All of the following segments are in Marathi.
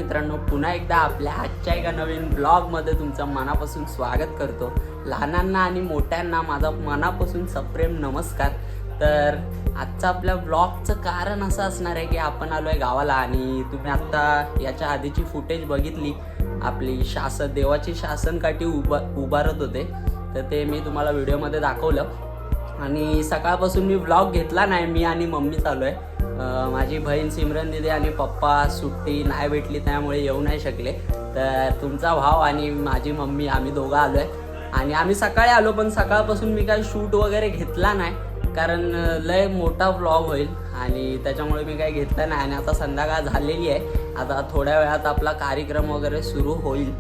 मित्रांनो, पुन्हा एकदा आपल्या आजच्या एका नवीन ब्लॉगमध्ये तुमचं मनापासून स्वागत करतो. लहानांना आणि मोठ्यांना माझा मनापासून सप्रेम नमस्कार. तर आजचं आपल्या ब्लॉगचं कारण असं असणार आहे की आपण आलो आहे गावाला आणि तुम्ही आत्ता याच्या आधीची फुटेज बघितली. आपली देवाची शासनकाठी उभारत होते, तर ते मी तुम्हाला व्हिडिओमध्ये दाखवलं. आणि सकाळपासून मी व्लॉग घेतला नाही, मी आणि मम्मी चालू आहे. माझी बहीण सिमरन दिदी आणि पप्पा सुट्टी नाही भेटली त्यामुळे येऊ नाही शकले. तर तुमचा भाव आणि माझी मम्मी आम्ही दोघं आलो आहे. आणि आम्ही सकाळी आलो, पण सकाळपासून मी काही शूट वगैरे घेतला नाही, कारण लय मोठा व्लॉग होईल आणि त्याच्यामुळे मी काही घेतलं नाही. आणि आता संध्याकाळ झालेली आहे, आता थोड्या वेळात आपला कार्यक्रम वगैरे सुरू होईल.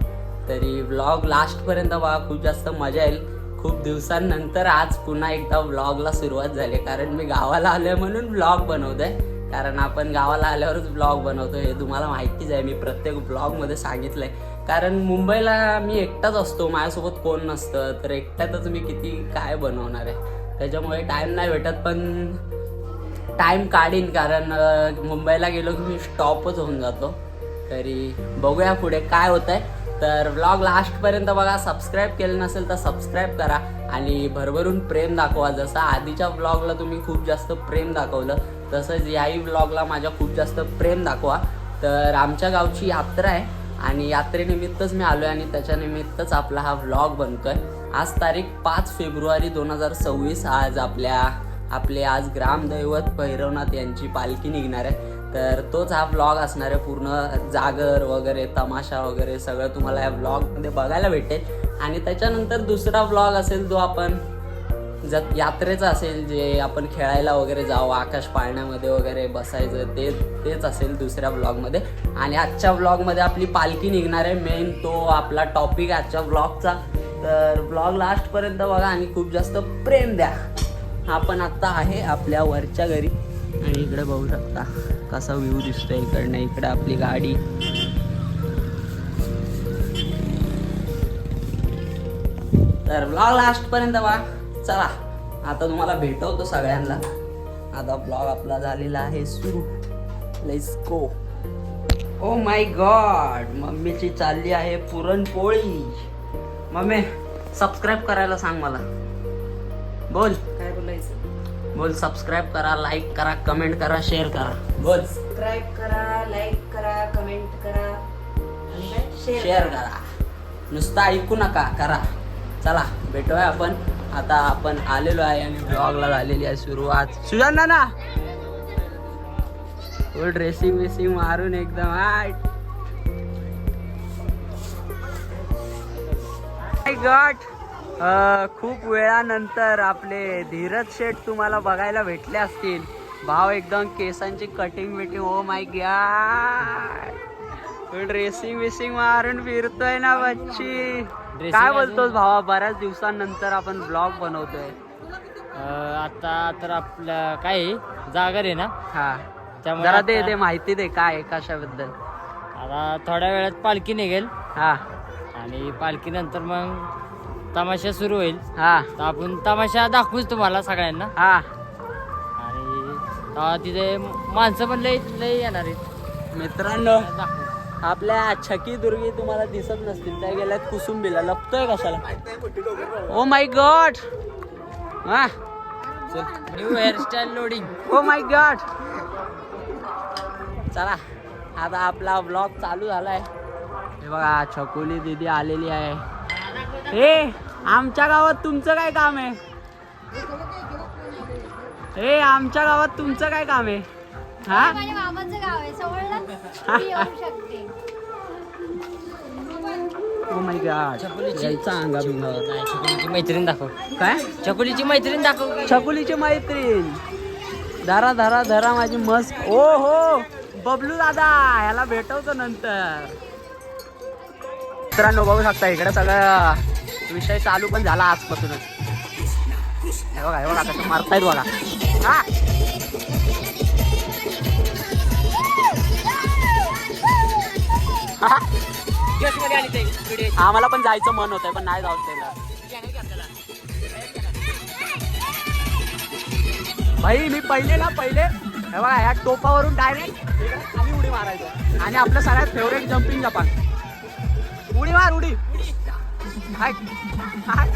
तरी व्लॉग लास्टपर्यंत बघा, खूप जास्त मजा येईल. खूप दिवसांनंतर आज पुन्हा एकदा व्लॉगला सुरुवात झाली, कारण मी गावाला आलोय म्हणून व्लॉग बनवतोय. कारण आपण गावाला आल्यावरच व्लॉग बनवतो हे तुम्हाला माहितीच आहे, मी प्रत्येक व्लॉगमध्ये सांगितलंय. कारण मुंबईला मी एकटाच असतो, माझ्यासोबत कोण नसतं, तर एकट्यातच मी किती काय बनवणार आहे. त्याच्यामुळे टाईम नाही भेटत, पण टाईम काढीन, कारण मुंबईला गेलो की मी स्टॉपच होऊन जातो. तरी बघूया पुढे काय होतंय. तर व्लॉग लास्टपर्यंत बघा. सबस्क्राईब केलं नसेल तर सबस्क्राईब करा आणि भरभरून प्रेम दाखवा. जसं आधीच्या व्लॉगला तुम्ही खूप जास्त प्रेम दाखवलं, तसंच याही व्लॉगला माझ्या खूप जास्त प्रेम दाखवा. तर आमच्या गावची यात्रा आहे आणि यात्रेनिमित्तच मी आलो आहे आणि त्याच्यानिमित्तच आपला हा व्लॉग बनतोय. आज तारीख 5 फेब्रुवारी 2026. आज आपले आज ग्रामदैवत भैरवनाथ यांची पालखी निघणार आहे. तर तोच हा व्लॉग असणार आहे. पूर्ण जागर वगैरे तमाशा वगैरे सगळं तुम्हाला या व्लॉगमध्ये बघायला भेटेल. आणि त्याच्यानंतर दुसरा व्लॉग असेल जो आपण यात्रेचा असेल, जे आपण खेळायला वगैरे जाऊ, आकाश पाळण्यामध्ये वगैरे बसायचं, तेच असेल दुसऱ्या व्लॉगमध्ये. आणि आजच्या व्लॉगमध्ये आपली पालखी निघणार आहे, मेन तो आपला टॉपिक आहे आजच्या व्लॉगचा. तर व्लॉग लास्टपर्यंत बघा आणि खूप जास्त प्रेम द्या. आपण आत्ता आहे आपल्या वरच्या घरी आणि इकडे बघू शकता कसा व्ह्यू दिसतोय इकडनं. इकडे आपली गाडी. तर व्लॉग लास्टपर्यंत बघा. चला आता तुम्हाला भेटवतो सगळ्यांना. आता ब्लॉग आपला झालेला आहे सुरू. Let's go. O my God, मम्मीची चालली आहे पुरणपोळी. मम्मी सबस्क्राईब करायला सांग मला. बोल काय बोलायचं. बोल. सबस्क्राईब करा, लाईक करा, कमेंट करा, शेअर करा. बोल. सबस्क्राईब करा, लाईक करा, कमेंट करा आणि काय शेअर करा. नुसतं ऐकू नका, करा. चला भेटूया आपण. आता आपण आलेलो आहे आणि ब्लॉगला झालेली आहे सुरुवात. सुजान ना फुल ड्रेसिंग वेसिंग मारून एकदम आठ. माय गॉड, खूप वेळानंतर आपले धीरज शेठ तुम्हाला बघायला भेटले असतील. भाव एकदम केसांची कटिंग बिटिंग. ओ माय गॉड, ड्रेसिंग विसिंग मारून फिरतोय ना बच्ची. काय बोलतोस भावा, बऱ्याच दिवसांनंतर आपण ब्लॉग बनवतोय. आता तर आपलं काय जागर आहे ना, हा त्यामुळे जरा दे माहिती दे काय कशाबद्दल. आता थोड्या वेळात पालखी निघेल हा आणि पालखीनंतर मग तमाशा सुरू होईल. हा तर आपण तमाशा दाखवूच तुम्हाला सगळ्यांना. हा आणि तिथे माणसं पण लई येणार आहेत मित्रांनो. दाखवू. आपल्या छकी दुर्गी तुम्हाला दिसत नसतील, त्या गेल्यात कुसुंबीला. लपतोय कशाला. Oh my god. हा new hairstyle loading. Oh my god. चला आता आपला ब्लॉग चालू झालाय. हे बघा छकुली दीदी आलेली आहे. हे आमच्या गावात तुमचं काय काम आहे. हे आमच्या गावात तुमचं काय काम आहे. हा माझ्या मामाचं गाव आहे सवळला. मी येऊ शकते. ओ माय गॉड. छकुलीची मैत्रीण दाखव. काय छकुलीची मैत्रीण दाखव. छकुलीची मैत्रीण. धरा धरा धरा माझी मस्त. ओ हो बबलू दादा, ह्याला भेटवतो नंतर. मित्रांनो बघू शकता इकडे सगळं विषय चालू पण झाला आजपासूनच. हे बघा कसं मारतायत बघा. हा आम्हाला पण जायचं मन होतंय, पण नाही जाऊ त्याला. भाई मी पहिले हे बघा या टोपावरून डायरेक्ट खाली उडी मारायचं आणि आपलं सगळ्यात फेवरेट जम्पिंग जपान. उडी मार उडी. हाय. हाय.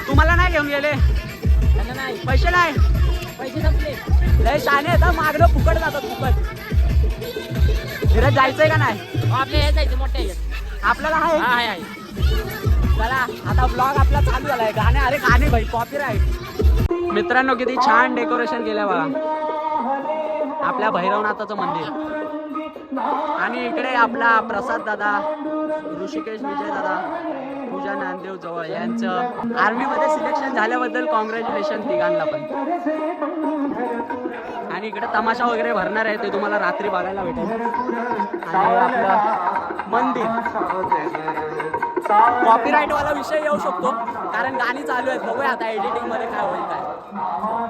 तुम्हाला नाही घेऊन गेले नाही पैसे नाही पैसे संपले. लय शाने येतात मागणं फुकट जातात फुकट. धीरज जायचंय का नाही आपल्या हे जायचं मोठ्या ह्याच्यात. आपल्याला आहे हा आहे. चला आता ब्लॉग आपला चालू झालाय. गाणे अरे गाणे भाई कॉपीराईट. मित्रांनो किती छान डेकोरेशन केलंय बघा आपल्या भैरवनाथाचं मंदिर. आणि इकडे आपला प्रसाद दादा, ऋषिकेश विजय दादा, पूजा नामदेव जवळ यांचं आर्मीमध्ये सिलेक्शन झाल्याबद्दल कॉंग्रॅच्युलेशन तिघांना पण. आणि इकडे तमाशा वगैरे भरणार आहे ते तुम्हाला रात्री बघायला भेटेल. आणि आपलं मंदिर कॉपीराईट वाला विषय येऊ शकतो कारण गाणी चालू आहेत. बघूया आता एडिटिंग मध्ये काय होईल काय.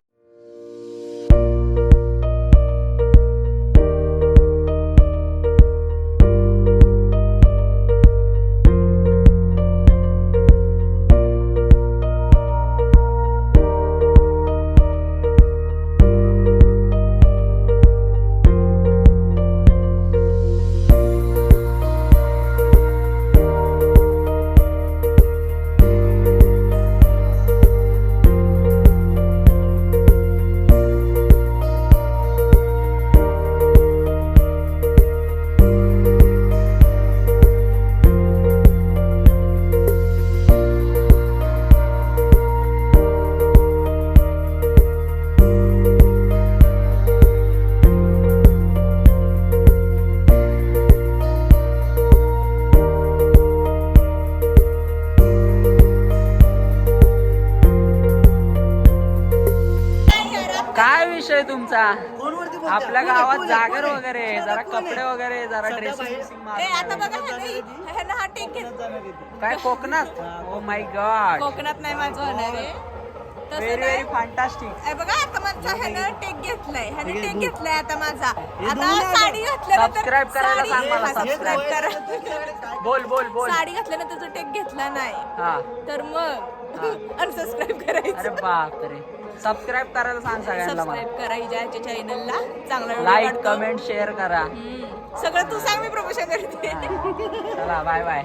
काय विषय तुमचा आपल्या गावात जागर वगैरे जरा कपडे वगैरे जरा ड्रेसिंग आता बघा ह्यानं हा टेक काय कोकणात. ओ माय गॉड कोकणात नाही माझं होणार आहे. तसं व्हेरी नाही. Very fantastic. ए बघा आता माझा ह्यानं टेक घेतलाय. ह्याने टेक घेतलाय आता माझा. आता साडी घातल्यानंतर Subscribe करायला सांग मला, सबस्क्राईब करा. बोल बोल बोल. साडी घातल्यानंतर तो टेक घेतला नाही हा तर मग अनसबस्क्राईब करायचं. अरे बापरे. सबस्क्राईब करायला सांग सगळ्यांना मला. सबस्क्राईब करा हिच्या चॅनलला. चांगला व्हिडिओ लाईक काढतो. कमेंट शेअर करा. सगळं तू सांग मी प्रमोशन करते. चला बाय बाय.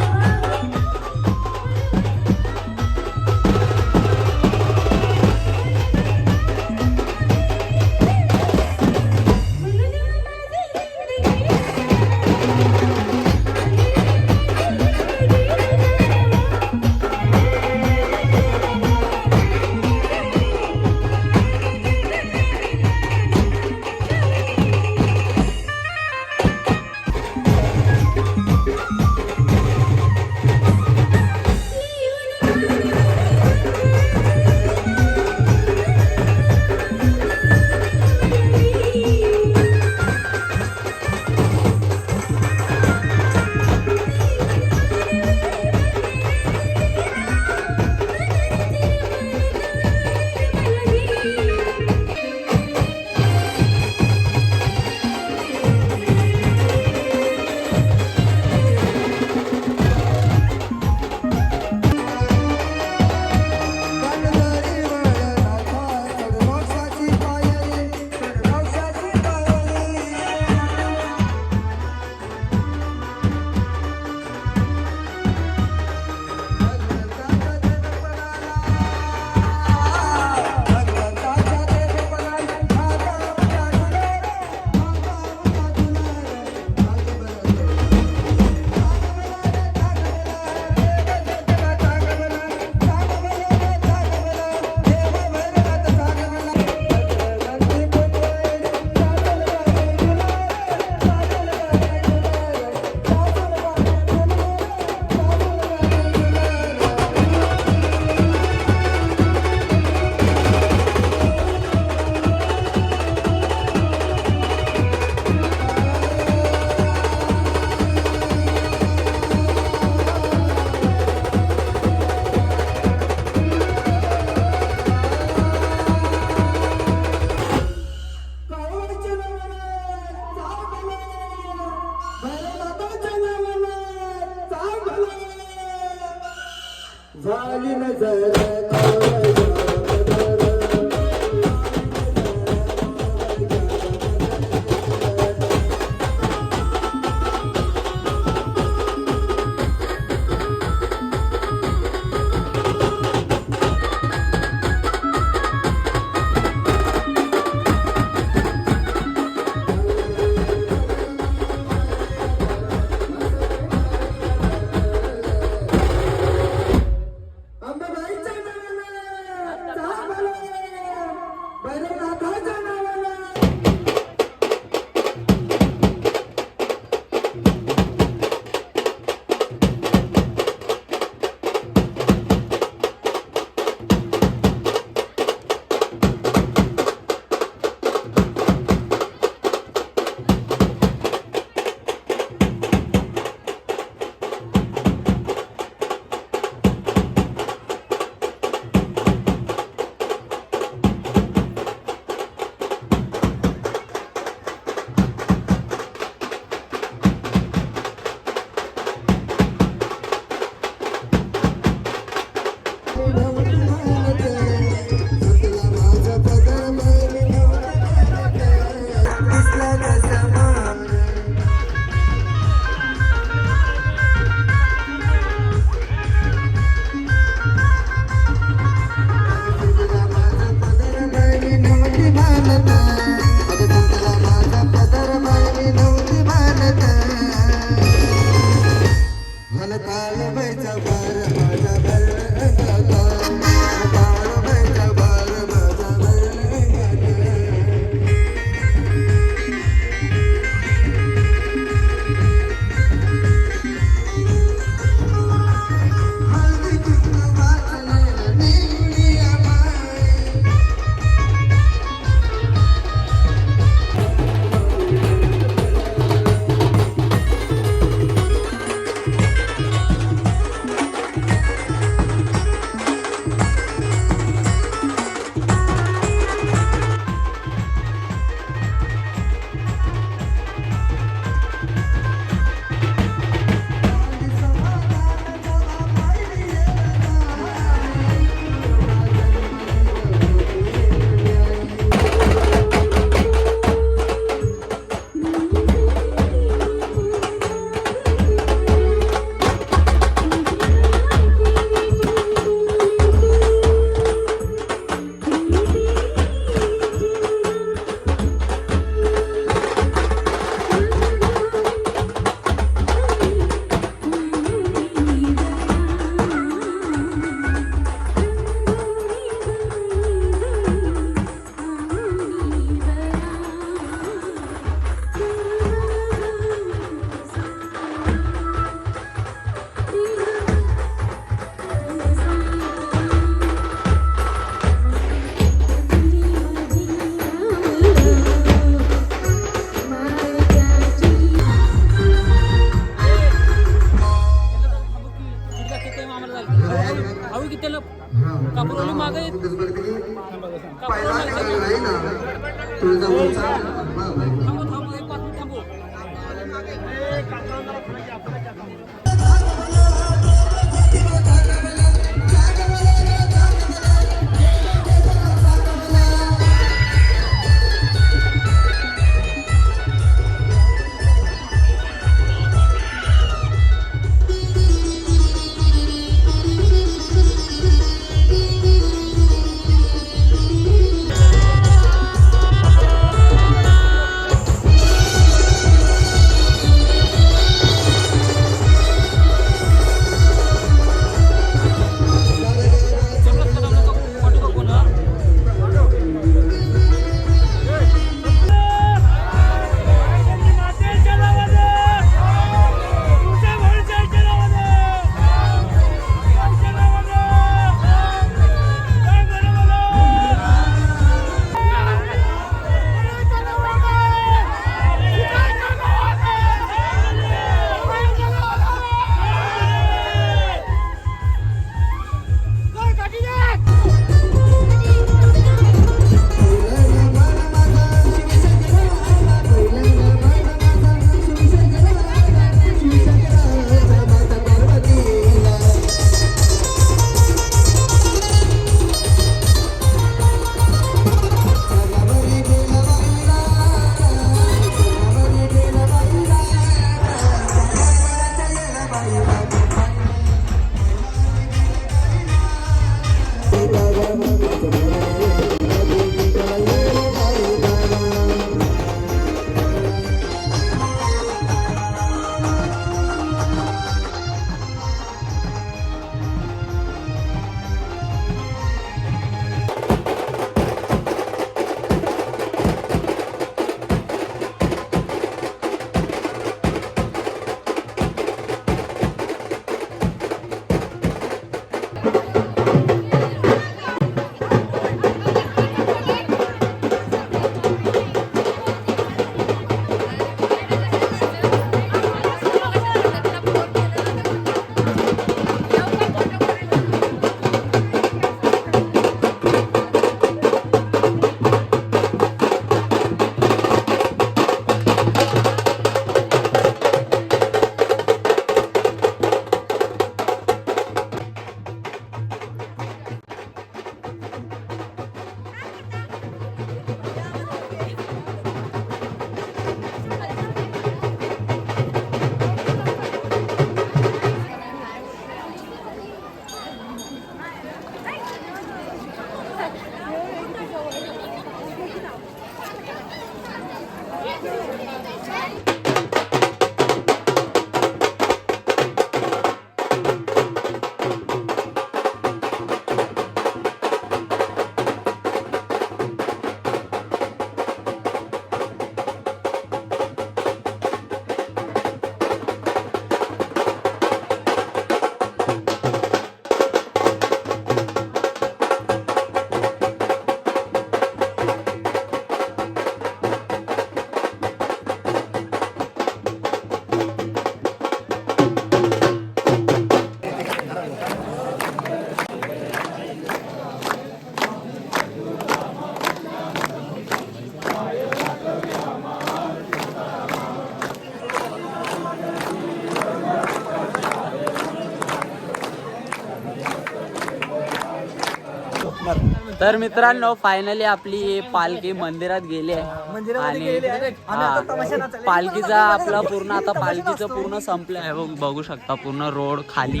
तर मित्रांनो फायनली आपली पालखी मंदिरात गेली आहे आणि पालखीचा आपला पूर्ण आता पालखीचं पूर्ण संपलं आहे. बघू शकता पूर्ण रोड खाली.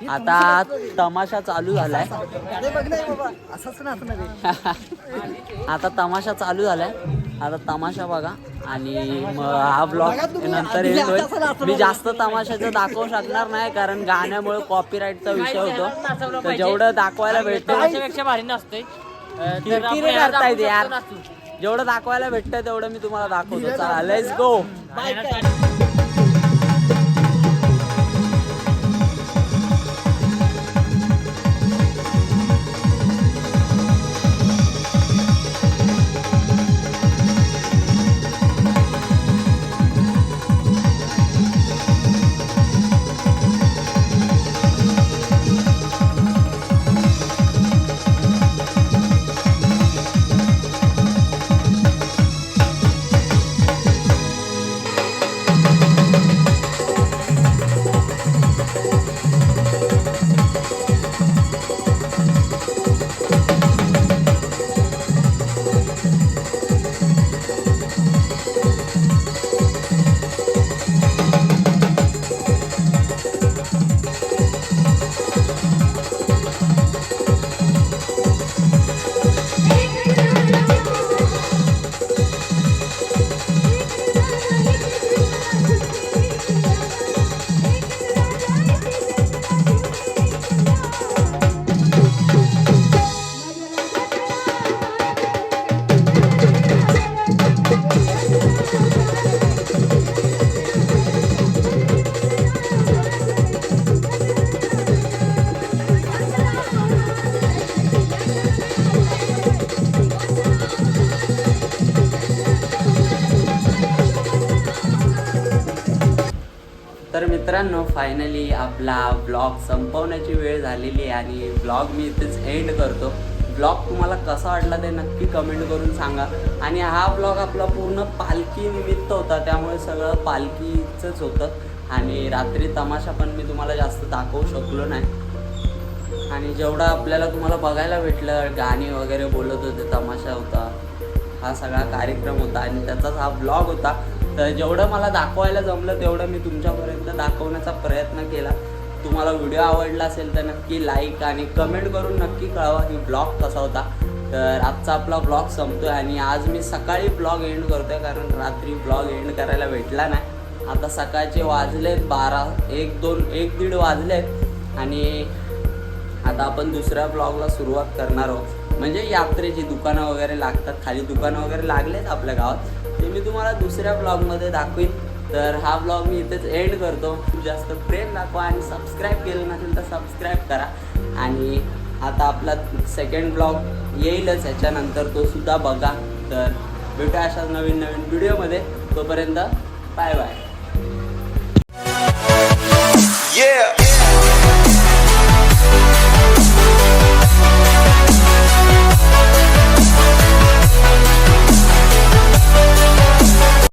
आता तमाशा चालू झालाय. आता तमाशा चालू झालाय. आता तमाशा बघा आणि मग हा ब्लॉग नंतर येतोय. मी जास्त तमाशाचं दाखवू शकणार नाही कारण गाण्यामुळे कॉपीराईटचा विषय होतो. तर जेवढं दाखवायला भेटतं त्याच्यापेक्षा भारी नसते किरकिरी करतायत यार. जेवढं दाखवायला भेटतं तेवढं मी तुम्हाला दाखवतो. चला लेट्स गो. तर मित्रांनो फायनली आपला ब्लॉग संपवण्याची वेळ झालेली आहे आणि ब्लॉग मी इथेच एंड करतो. ब्लॉग तुम्हाला कसा वाटला ते नक्की कमेंट करून सांगा. आणि हा ब्लॉग आपला पूर्ण पालखी निमित्त होता त्यामुळे सगळं पालखीचंच होतं. आणि रात्री तमाशा पण मी तुम्हाला जास्त दाखवू शकलो नाही. आणि जेवढं आपल्याला तुम्हाला बघायला भेटलं गाणी वगैरे बोलत होते, तमाशा होता, हा सगळा कार्यक्रम होता आणि त्याचाच हा ब्लॉग होता. तर जेवढं मला दाखवायला जमलं तेवढं मी तुमच्यापर्यंत दाखवण्याचा प्रयत्न केला. तुम्हाला व्हिडिओ आवडला असेल तर नक्की लाईक आणि कमेंट करून नक्की कळवा की ब्लॉग कसा होता. तर आजचा आपला ब्लॉग संपतोय आणि आज मी सकाळी ब्लॉग एंड करतोय कारण रात्री ब्लॉग एंड करायला भेटला नाही. आता सकाळचे वाजलेत 12, 1, 2, 1, 1:30 वाजलेत आणि आता आपण दुसऱ्या ब्लॉगला सुरुवात करणार आहोत. म्हणजे यात्रेची दुकानं वगैरे लागतात, खाली दुकानं वगैरे लागलेत आपल्या गावात, ते मी तुम्हाला दुसऱ्या ब्लॉगमध्ये दाखवीन. तर हा ब्लॉग मी इथेच एंड करतो. जास्त प्रेम दाखवा आणि सबस्क्राईब केलं नसेल तर सबस्क्राईब करा. आणि आता आपला सेकंड ब्लॉग येईलच ह्याच्यानंतर, तो सुद्धा बघा. तर भेटूया अशा नवीन नवीन व्हिडिओमध्ये. तोपर्यंत बाय बाय. Yeah.